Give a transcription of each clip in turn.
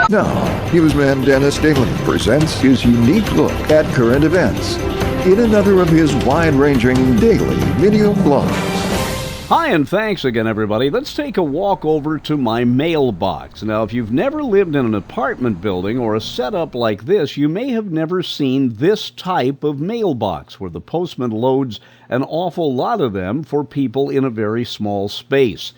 Now, Newsman Dennis Daly presents his unique look at current events in another of his wide-ranging daily video blogs. Hi, and thanks again, everybody. Let's take a walk over to my mailbox. Now, if you've never lived in an apartment building or a setup like this, you may have never seen this type of mailbox where the postman loads an awful lot of them for people in a very small space.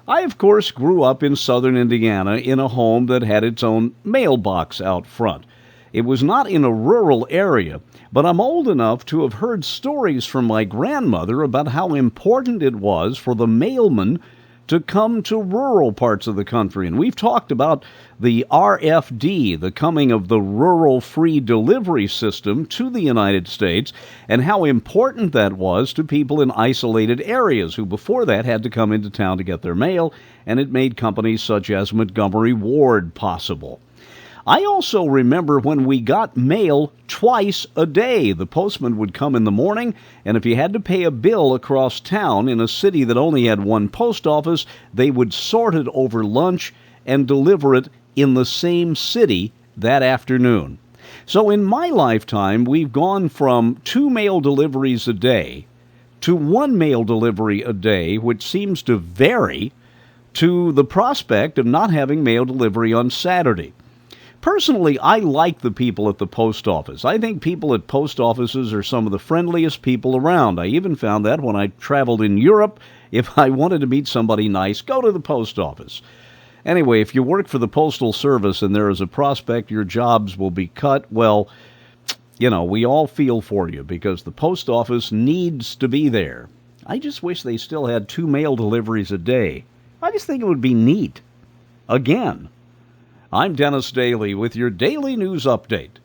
I, of course, grew up in southern Indiana in a home that had its own mailbox out front. It was not in a rural area, but I'm old enough to have heard stories from my grandmother about how important it was for the mailman to come to rural parts of the country. And we've talked about the RFD, the coming of the Rural Free Delivery System to the United States, and how important that was to people in isolated areas who before that had to come into town to get their mail, and it made companies such as Montgomery Ward possible. I also remember when we got mail twice a day. The postman would come in the morning, and if you had to pay a bill across town in a city that only had one post office, they would sort it over lunch and deliver it in the same city that afternoon. So in my lifetime, we've gone from 2 mail deliveries a day to 1 mail delivery a day, which seems to vary, to the prospect of not having mail delivery on Saturday. Personally, I like the people at the post office. I think people at post offices are some of the friendliest people around. I even found that when I traveled in Europe. If I wanted to meet somebody nice, go to the post office. Anyway, if you work for the Postal Service and there is a prospect your jobs will be cut, well, we all feel for you because the post office needs to be there. I just wish they still had 2 mail deliveries a day. I just think it would be neat. Again. I'm Dennis Daly with your Daily News Update.